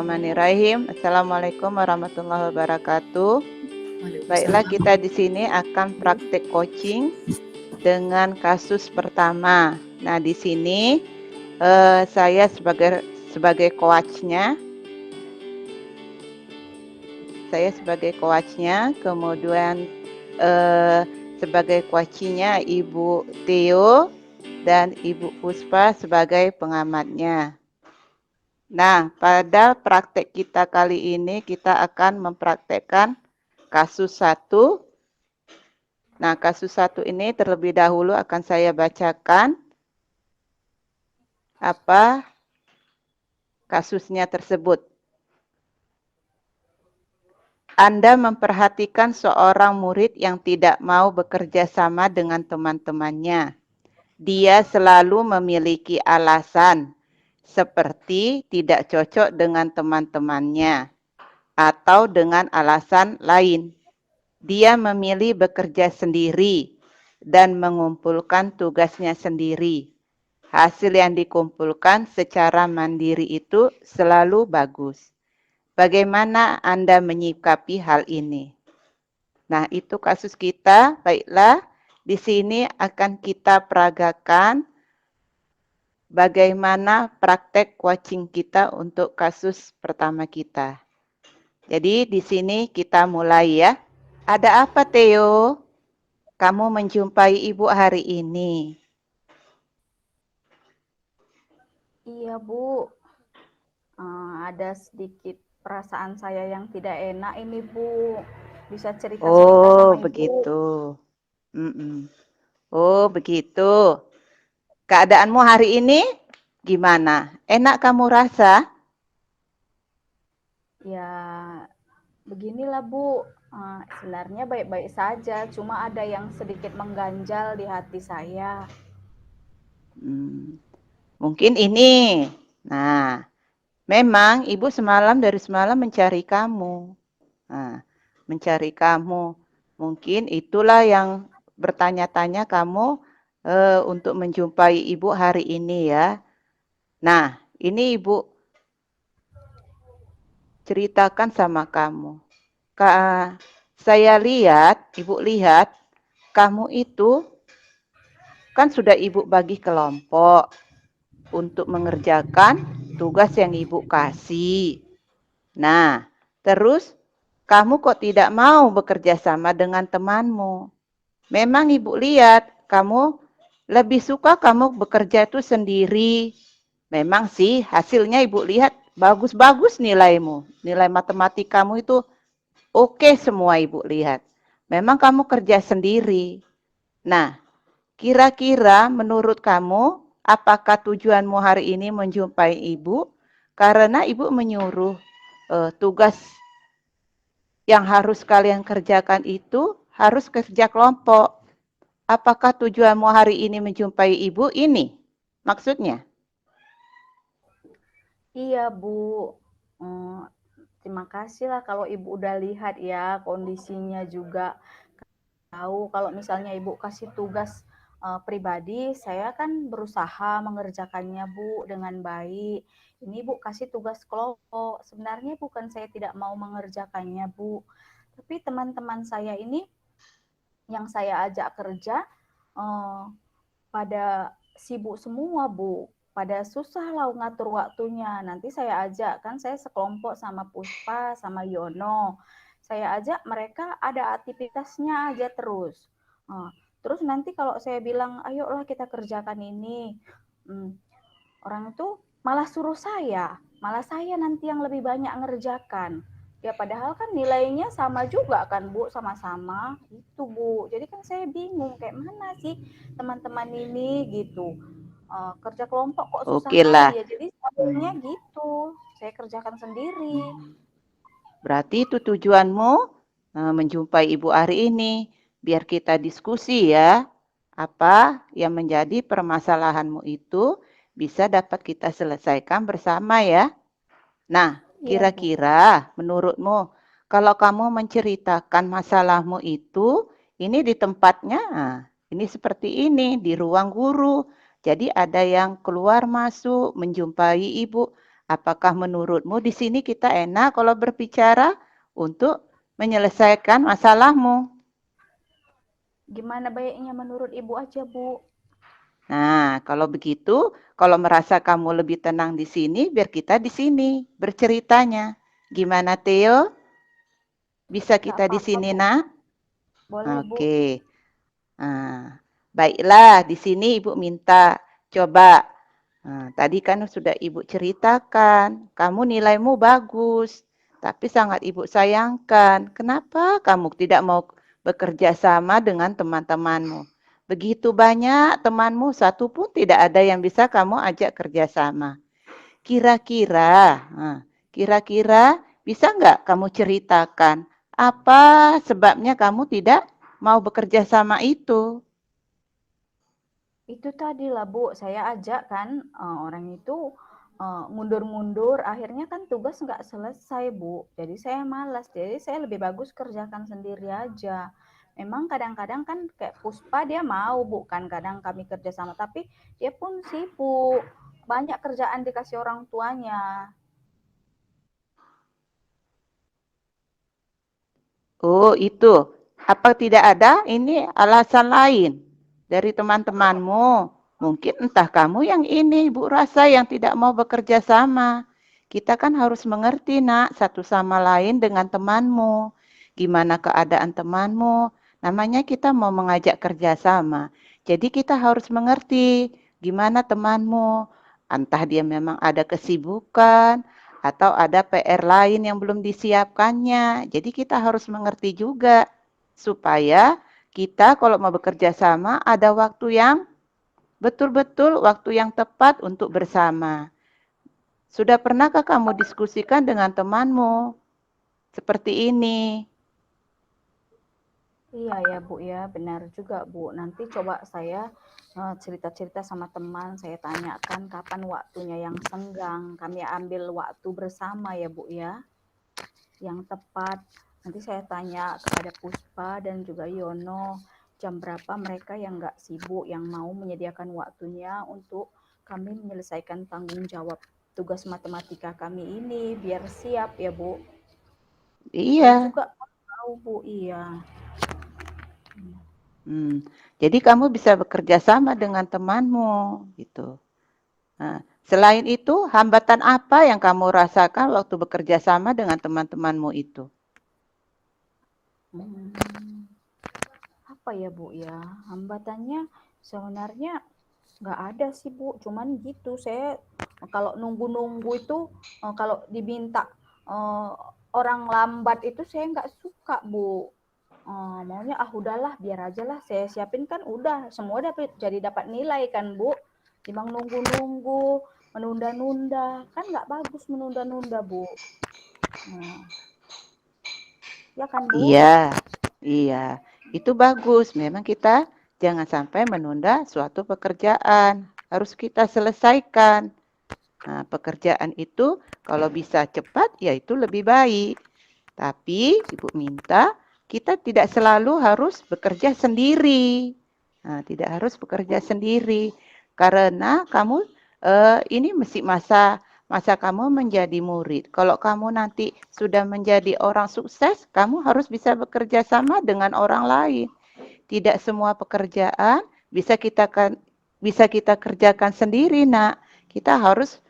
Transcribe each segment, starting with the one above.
Bismillahirrahmanirrahim. Assalamualaikum warahmatullahi wabarakatuh. Baiklah, Waalaikumsalam. kita di sini akan praktek coaching dengan kasus pertama. Nah, di sini saya sebagai coachnya. Kemudian sebagai coachnya Ibu Theo dan Ibu Puspa sebagai pengamatnya. Nah, pada praktek kita kali ini kita akan mempraktekkan kasus 1. Nah, kasus 1 ini terlebih dahulu akan saya bacakan apa kasusnya tersebut. Anda memperhatikan seorang murid yang tidak mau bekerja sama dengan teman-temannya. Dia selalu memiliki alasan seperti tidak cocok dengan teman-temannya atau dengan alasan lain. Dia memilih bekerja sendiri dan mengumpulkan tugasnya sendiri. Hasil yang dikumpulkan secara mandiri itu selalu bagus. Bagaimana Anda menyikapi hal ini? Nah, itu kasus kita. Baiklah, di sini akan kita peragakan bagaimana praktek coaching kita untuk kasus pertama kita. Jadi di sini kita mulai ya. Ada apa, Theo? Kamu menjumpai ibu hari ini? Iya, Bu. Ada sedikit perasaan saya yang tidak enak ini, Bu. Bisa cerita sebentar Oh, sama Ibu? begitu. Oh, begitu. Keadaanmu hari ini gimana? Enak kamu rasa? Ya, beginilah, Bu. Sebenarnya baik-baik saja, cuma ada yang sedikit mengganjal di hati saya. Mungkin ini. Nah, memang ibu dari semalam mencari kamu. Nah, mencari kamu. Mungkin itulah yang bertanya-tanya kamu untuk menjumpai ibu hari ini ya. Nah, ini ibu ceritakan sama kamu. Saya lihat, ibu lihat, kamu itu kan sudah ibu bagi kelompok untuk mengerjakan tugas yang ibu kasih. Nah, terus kamu kok tidak mau bekerja sama dengan temanmu? Memang ibu lihat kamu lebih suka kamu bekerja itu sendiri. Memang sih hasilnya ibu lihat bagus-bagus nilaimu. Nilai matematikamu itu oke semua ibu lihat. Memang kamu kerja sendiri. Nah, kira-kira menurut kamu apakah tujuanmu hari ini menjumpai ibu? Karena ibu menyuruh tugas yang harus kalian kerjakan itu harus kerja kelompok. Apakah tujuanmu hari ini menjumpai ibu ini? Maksudnya? Iya, Bu. Terima kasih lah kalau Ibu udah lihat ya kondisinya juga. Tahu kalau misalnya Ibu kasih tugas pribadi, saya kan berusaha mengerjakannya, Bu, dengan baik. Ini Bu kasih tugas kelompok. Sebenarnya bukan saya tidak mau mengerjakannya, Bu. Tapi teman-teman saya ini yang saya ajak kerja pada sibuk semua, Bu. Pada susah lah ngatur waktunya. Nanti saya ajak, kan saya sekelompok sama Puspa, sama Yono. Saya ajak mereka ada aktivitasnya aja terus. Terus nanti kalau saya bilang, ayolah kita kerjakan ini. Orang itu malah suruh malah saya nanti yang lebih banyak ngerjakan. Ya padahal kan nilainya sama juga kan Bu, sama-sama itu Bu. Jadi kan saya bingung kayak mana sih teman-teman ini gitu. Kerja kelompok kok susah Oke lah. kali ya. Jadi sebenarnya gitu. Saya kerjakan sendiri. Berarti itu tujuanmu menjumpai ibu hari ini. Biar kita diskusi ya. Apa yang menjadi permasalahanmu itu bisa dapat kita selesaikan bersama ya. Nah, Iya Bu. kira-kira menurutmu kalau kamu menceritakan masalahmu itu, ini di tempatnya, ini seperti ini, di ruang guru. Jadi ada yang keluar masuk, menjumpai ibu. Apakah menurutmu di sini kita enak kalau berbicara untuk menyelesaikan masalahmu? Gimana baiknya menurut Ibu aja, Bu? Nah, kalau begitu, kalau merasa kamu lebih tenang di sini, biar kita di sini berceritanya. Gimana, Theo? Bisa Nggak kita di apa-apa, sini, Bu. Nak? Boleh, Bu. Oke. Nah, baiklah, di sini Ibu minta coba. Nah, tadi kan sudah Ibu ceritakan, kamu nilaimu bagus, tapi sangat Ibu sayangkan. Kenapa kamu tidak mau bekerja sama dengan teman-temanmu? Begitu banyak temanmu, satu pun tidak ada yang bisa kamu ajak kerjasama. Kira-kira, kira-kira bisa nggak kamu ceritakan apa sebabnya kamu tidak mau bekerja sama itu? Itu tadi lah, Bu, saya ajak kan orang itu mundur-mundur, akhirnya kan tugas nggak selesai, Bu. Jadi saya malas, jadi saya lebih bagus kerjakan sendiri aja. Memang kadang-kadang kan kayak Puspa dia mau, Bu, kan kadang kami kerja sama, tapi dia pun sibuk. Banyak kerjaan dikasih orang tuanya. Oh, itu. Apa tidak ada ini alasan lain dari teman-temanmu? Mungkin entah kamu yang ini, Ibu rasa yang tidak mau bekerja sama. Kita kan harus mengerti, Nak, satu sama lain dengan temanmu. Gimana keadaan temanmu? Namanya kita mau mengajak kerja sama. Jadi kita harus mengerti gimana temanmu. Entah dia memang ada kesibukan, atau ada PR lain yang belum disiapkannya. Jadi kita harus mengerti juga supaya kita kalau mau bekerja sama ada waktu yang betul-betul waktu yang tepat untuk bersama. Sudah pernahkah kamu diskusikan dengan temanmu seperti ini? Iya ya Bu ya, benar juga Bu. Nanti coba saya cerita-cerita sama teman, saya tanyakan kapan waktunya yang senggang. Kami ambil waktu bersama ya Bu ya, yang tepat. Nanti saya tanya kepada Puspa dan juga Yono, jam berapa mereka yang nggak sibuk, yang mau menyediakan waktunya untuk kami menyelesaikan tanggung jawab tugas matematika kami ini, biar siap ya Bu. Saya Iya. juga tahu Bu, iya. Jadi kamu bisa bekerja sama dengan temanmu gitu. Nah, selain itu, hambatan apa yang kamu rasakan waktu bekerja sama dengan teman-temanmu itu? Hmm. Apa ya Bu ya, hambatannya sebenarnya nggak ada sih Bu, cuman gitu saya kalau nunggu-nunggu itu kalau diminta eh, orang lambat itu saya nggak suka Bu. Maunya udahlah biar aja lah saya siapin kan udah semua dapat nilai kan Bu, timbang nunggu-nunggu menunda-nunda kan nggak bagus menunda-nunda Bu. Nah, ya kan Bu. Iya, iya. Itu bagus. Memang kita jangan sampai menunda suatu pekerjaan. Harus kita selesaikan. Nah, pekerjaan itu kalau bisa cepat, ya itu lebih baik. Tapi Ibu minta kita tidak selalu harus bekerja sendiri. Nah, tidak harus bekerja sendiri karena kamu ini masih masa kamu menjadi murid. Kalau kamu nanti sudah menjadi orang sukses, kamu harus bisa bekerja sama dengan orang lain. Tidak semua pekerjaan bisa kita kerjakan sendiri, Nak. Kita harus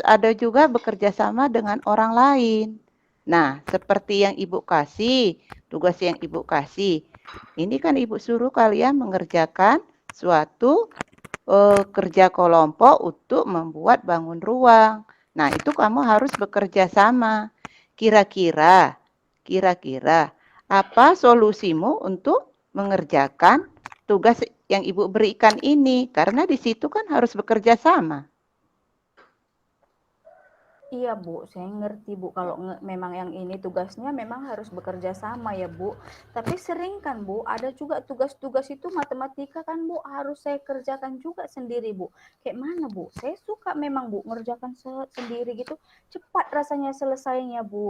ada juga bekerja sama dengan orang lain. Nah, seperti yang Ibu kasih, tugas yang Ibu kasih. Ini kan Ibu suruh kalian mengerjakan suatu kerja kelompok untuk membuat bangun ruang. Nah, itu kamu harus bekerja sama. Kira-kira, kira-kira apa solusimu untuk mengerjakan tugas yang Ibu berikan ini? Karena di situ kan harus bekerja sama. Iya Bu, saya ngerti Bu. Kalau memang yang ini tugasnya memang harus bekerja sama ya Bu. Tapi sering kan Bu, ada juga tugas-tugas itu matematika kan Bu harus saya kerjakan juga sendiri Bu. Kayak mana Bu? Saya suka memang Bu ngerjakan sendiri gitu. Cepat rasanya selesainya Bu.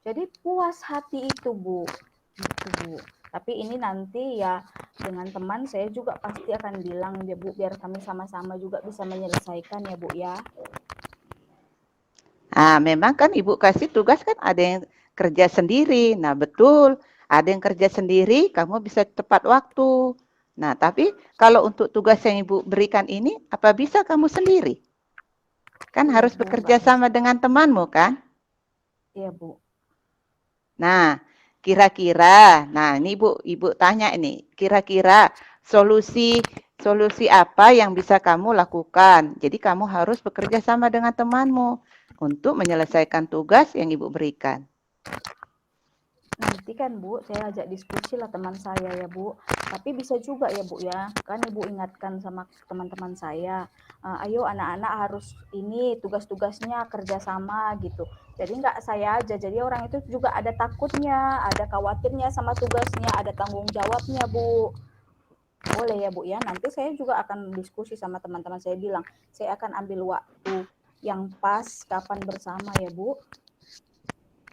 Jadi puas hati itu Bu. Gitu Bu. Tapi ini nanti ya dengan teman saya juga pasti akan bilang ya Bu biar kami sama-sama juga bisa menyelesaikan ya Bu ya. Memang kan Ibu kasih tugas kan ada yang kerja sendiri. Nah, betul. Ada yang kerja sendiri, kamu bisa tepat waktu. Nah, tapi kalau untuk tugas yang Ibu berikan ini, apa bisa kamu sendiri? Kan Iya harus Bu, bekerja nggak bisa. sama dengan temanmu kan? Iya Bu. Nah, kira-kira, nah ini Ibu tanya ini, kira-kira solusi apa yang bisa kamu lakukan? Jadi kamu harus bekerja sama dengan temanmu untuk menyelesaikan tugas yang Ibu berikan. Nanti kan Bu, saya ajak diskusi lah teman saya ya Bu. Tapi bisa juga ya Bu ya, kan Ibu ingatkan sama teman-teman saya, ayo anak-anak harus ini tugas-tugasnya kerjasama gitu. Jadi nggak saya aja, jadi orang itu juga ada takutnya, ada khawatirnya sama tugasnya, ada tanggung jawabnya Bu. Boleh ya Bu ya, nanti saya juga akan diskusi sama teman-teman saya bilang, saya akan ambil waktu yang pas kapan bersama ya Bu.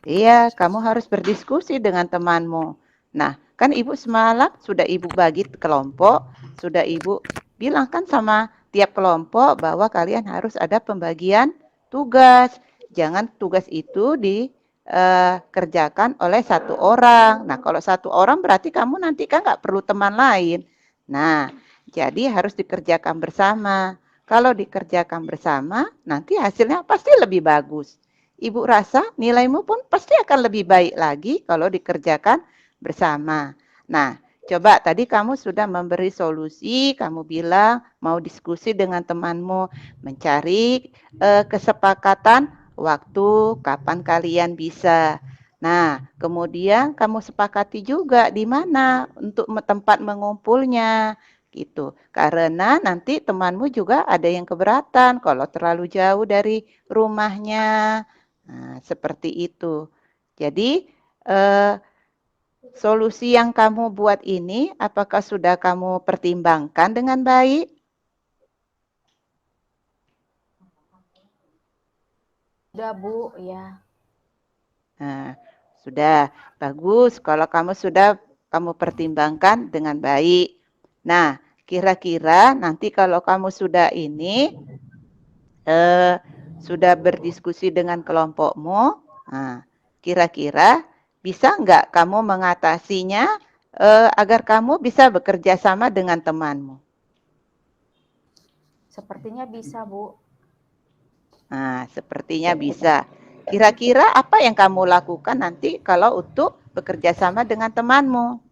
Iya, kamu harus berdiskusi dengan temanmu. Nah, kan Ibu semalam sudah Ibu bagi kelompok, sudah Ibu bilang kan sama tiap kelompok bahwa kalian harus ada pembagian tugas. Jangan tugas itu dikerjakan oleh satu orang. Nah, kalau satu orang berarti kamu nanti kan nggak perlu teman lain. Nah, jadi harus dikerjakan bersama. Kalau dikerjakan bersama, nanti hasilnya pasti lebih bagus. Ibu rasa nilaimu pun pasti akan lebih baik lagi kalau dikerjakan bersama. Nah, coba tadi kamu sudah memberi solusi, kamu bilang mau diskusi dengan temanmu, mencari kesepakatan waktu kapan kalian bisa. Nah, kemudian kamu sepakati juga di mana untuk tempat mengumpulnya gitu. Karena nanti temanmu juga ada yang keberatan kalau terlalu jauh dari rumahnya. Nah, seperti itu. Jadi, solusi yang kamu buat ini, apakah sudah kamu pertimbangkan dengan baik? Udah Bu, ya. Nah, sudah bagus kalau kamu pertimbangkan dengan baik. Nah, kira-kira nanti kalau kamu sudah sudah berdiskusi dengan kelompokmu, nah, kira-kira bisa nggak kamu mengatasinya agar kamu bisa bekerja sama dengan temanmu? Sepertinya bisa Bu. Nah, sepertinya bisa. Kira-kira apa yang kamu lakukan nanti kalau untuk bekerja sama dengan temanmu?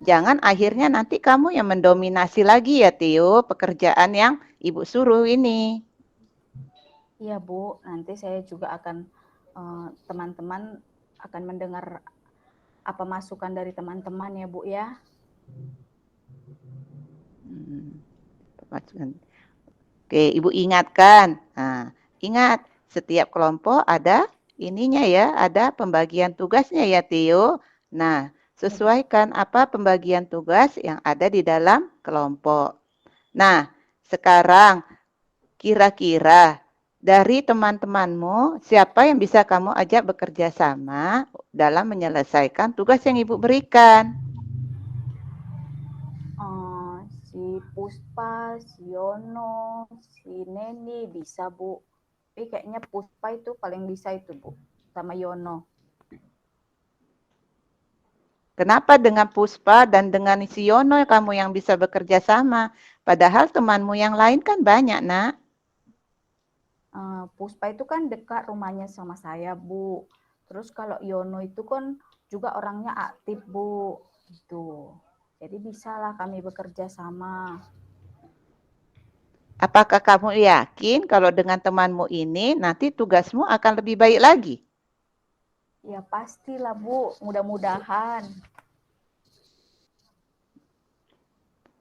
Jangan akhirnya nanti kamu yang mendominasi lagi ya, Tio, pekerjaan yang Ibu suruh ini. Iya Bu, nanti saya juga akan teman-teman akan mendengar apa masukan dari teman-teman ya Bu ya. Oke, Ibu ingatkan. Nah, ingat setiap kelompok ada ininya ya, ada pembagian tugasnya ya, Tio. Nah, Ya Bu. sesuaikan apa pembagian tugas yang ada di dalam kelompok. Nah, sekarang kira-kira dari teman-temanmu, siapa yang bisa kamu ajak bekerja sama dalam menyelesaikan tugas yang Ibu berikan? Si Puspa, si Yono, si Neni bisa Bu. Tapi kayaknya Puspa itu paling bisa itu Bu, sama Yono. Kenapa dengan Puspa dan dengan Siono kamu yang bisa bekerja sama? Padahal temanmu yang lain kan banyak, Nak. Puspa itu kan dekat rumahnya sama saya Bu. Terus kalau Yono itu kan juga orangnya aktif Bu. Gitu. Jadi bisalah kami bekerja sama. Apakah kamu yakin kalau dengan temanmu ini nanti tugasmu akan lebih baik lagi? Ya pastilah Bu, mudah-mudahan.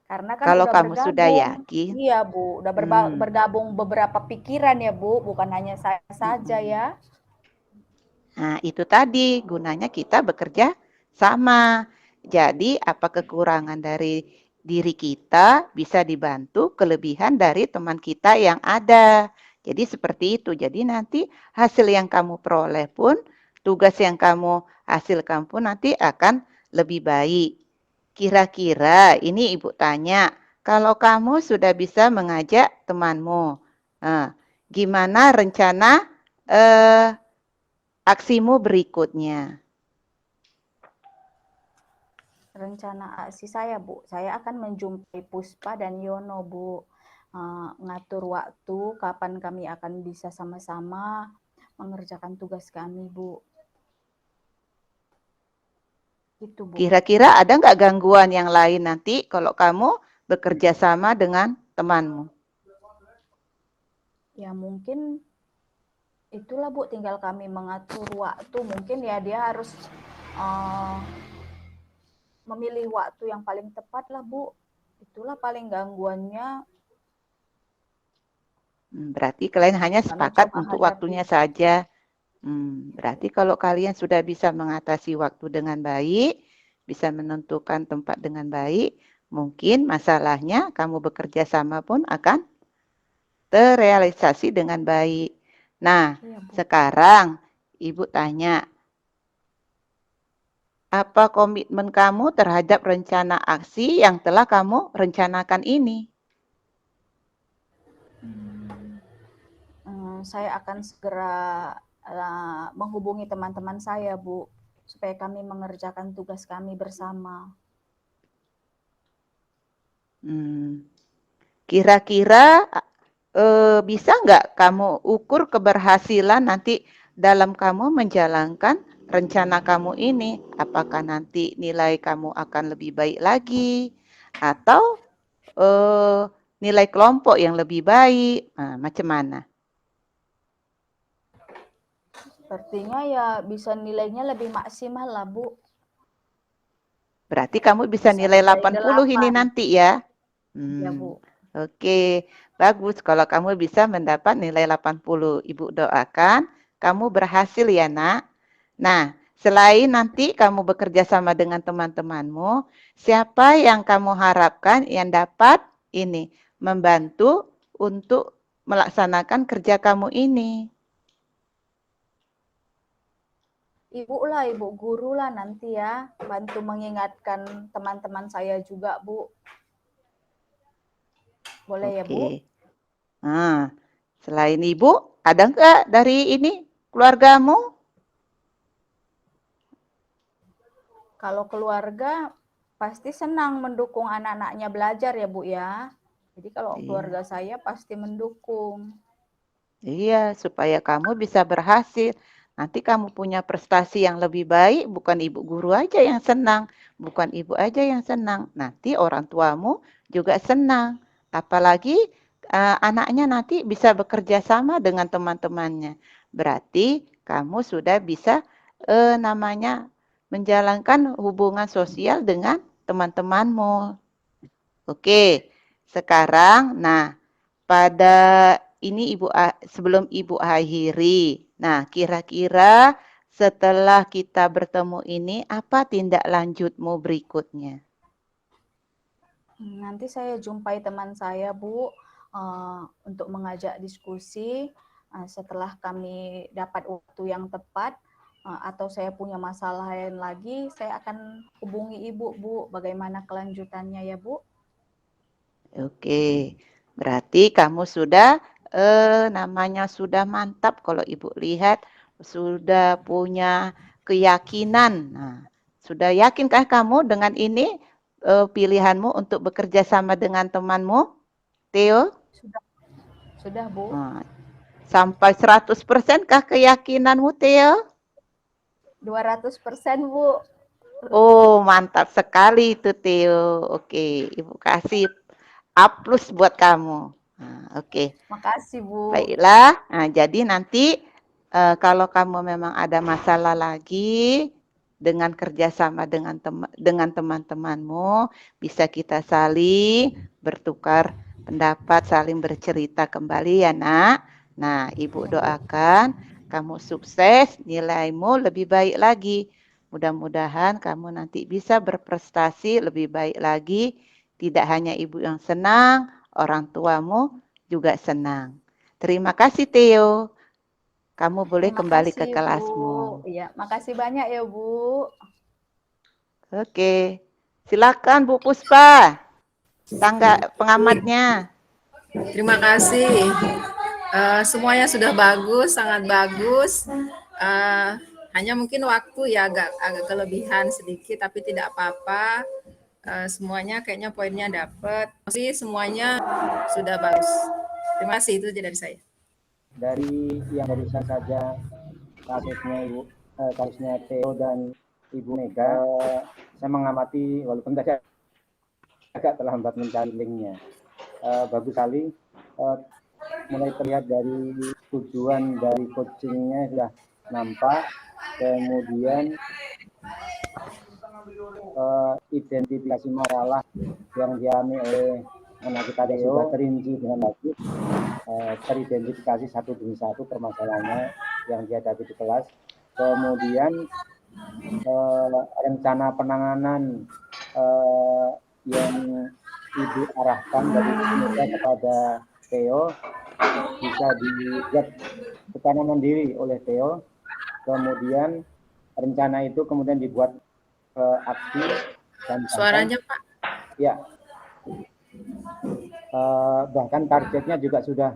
Karena kan Kalau udah kamu sudah bergabung. yakin, Iya Bu, udah hmm, bergabung beberapa pikiran ya Bu, bukan hanya saya saja ya. nah itu tadi gunanya kita bekerja sama. Jadi apa kekurangan dari diri kita bisa dibantu kelebihan dari teman kita yang ada. Jadi seperti itu. Jadi nanti hasil yang kamu peroleh pun, tugas yang kamu hasilkan pun nanti akan lebih baik. Kira-kira ini Ibu tanya, kalau kamu sudah bisa mengajak temanmu, gimana rencana aksimu berikutnya? Rencana aksi saya, Bu, saya akan menjumpai Puspa dan Yono, Bu. Ngatur waktu, kapan kami akan bisa sama-sama mengerjakan tugas kami, Bu. Itu, Bu. Kira-kira ada nggak gangguan yang lain nanti kalau kamu bekerja sama dengan temanmu? Ya mungkin itulah, Bu, tinggal kami mengatur waktu. Mungkin ya dia harus memilih waktu yang paling tepat lah, Bu. Itulah paling gangguannya. Berarti kalian hanya Kami sepakat coba untuk hadapi. waktunya saja. Berarti kalau kalian sudah bisa mengatasi waktu dengan baik, bisa menentukan tempat dengan baik, mungkin masalahnya kamu bekerja sama pun akan terrealisasi dengan baik. Nah, Iya, Bu. sekarang Ibu tanya, apa komitmen kamu terhadap rencana aksi yang telah kamu rencanakan ini? Saya akan segera menghubungi teman-teman saya, Bu, supaya kami mengerjakan tugas kami bersama. Kira-kira bisa nggak kamu ukur keberhasilan nanti dalam kamu menjalankan rencana kamu ini? Apakah nanti nilai kamu akan lebih baik lagi atau nilai kelompok yang lebih baik? Macam mana? Sepertinya ya bisa nilainya lebih maksimal lah, Bu. Berarti kamu bisa Bisa nilai nilai 80 ini 8. nanti ya? Ya, Bu. Oke, bagus kalau kamu bisa mendapat nilai 80. Ibu doakan kamu berhasil ya, Nak. Nah, selain nanti kamu bekerja sama dengan teman-temanmu, siapa yang kamu harapkan yang dapat ini membantu untuk melaksanakan kerja kamu ini? Ibu lah, ibu guru lah nanti ya, bantu mengingatkan teman-teman saya juga, Bu. Boleh ya, Bu? Oke. Nah, selain ibu, ada enggak dari ini keluargamu? Kalau keluarga pasti senang mendukung anak-anaknya belajar ya, Bu ya. Jadi kalau Iya. keluarga saya pasti mendukung. Iya, supaya kamu bisa berhasil. Nanti kamu punya prestasi yang lebih baik, bukan ibu guru aja yang senang, bukan ibu aja yang senang. Nanti orang tuamu juga senang. Apalagi anaknya nanti bisa bekerja sama dengan teman-temannya. Berarti kamu sudah bisa namanya menjalankan hubungan sosial dengan teman-temanmu. Oke, sekarang, nah pada ini sebelum Ibu akhiri. Nah, kira-kira setelah kita bertemu ini apa tindak lanjutmu berikutnya? Nanti saya jumpai teman saya, Bu, untuk mengajak diskusi. Setelah kami dapat waktu yang tepat, atau saya punya masalah lain lagi, saya akan hubungi Ibu, Bu. Bagaimana kelanjutannya ya, Bu? Oke, berarti kamu sudah namanya sudah mantap kalau Ibu lihat sudah punya keyakinan. Nah, sudah yakinkah kamu dengan ini pilihanmu untuk bekerja sama dengan temanmu, Theo? Sudah, sudah, Bu. Nah, sampai 100% kah keyakinanmu, Theo? 200%, Bu. Oh, mantap sekali itu, Theo. Oke, Ibu kasih A plus buat kamu. Nah, oke. Makasih, Bu. Baiklah, nah, jadi nanti kalau kamu memang ada masalah lagi dengan kerjasama dengan teman-temanmu, bisa kita saling bertukar pendapat, saling bercerita kembali ya nak. Nah, Ibu Ya, Bu. doakan kamu sukses, nilaimu lebih baik lagi. Mudah-mudahan kamu nanti bisa berprestasi lebih baik lagi. Tidak hanya Ibu yang senang, orang tuamu juga senang. Terima kasih Theo. Kamu boleh Terima kembali ke kasih, Bu. kelasmu. Ya, makasih banyak ya, Bu. Oke. Silakan Bu Puspa. Tangga pengamatnya. Terima kasih. Semuanya sudah bagus, sangat bagus. Hanya mungkin waktu ya agak kelebihan sedikit, tapi tidak apa-apa. Semuanya kayaknya poinnya dapat. Masih semuanya sudah bagus. Terima kasih, itu aja dari saya. Dari yang barusan saja kasusnya Theo dan Ibu Mega, saya mengamati walaupun tadi agak terlambat mencari linknya. Bagus sekali, mulai terlihat dari tujuan dari coachingnya sudah nampak, kemudian identifikasi masalah yang dialami oleh anak kita sudah terinci dengan bagus, teridentifikasi satu demi satu permasalahannya yang dihadapi di kelas. Kemudian rencana penanganan yang Ibu arahkan dari Mega kepada Theo bisa dibuat secara mandiri oleh Theo. Kemudian rencana itu kemudian dibuat aksi dan Suaranya Pak. Ya, bahkan targetnya juga sudah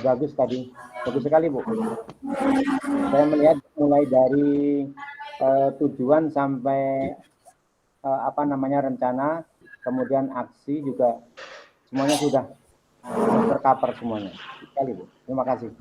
bagus tadi, bagus sekali Bu. Saya melihat mulai dari tujuan sampai rencana, kemudian aksi juga semuanya sudah tercover semuanya. Sekali Bu, terima kasih.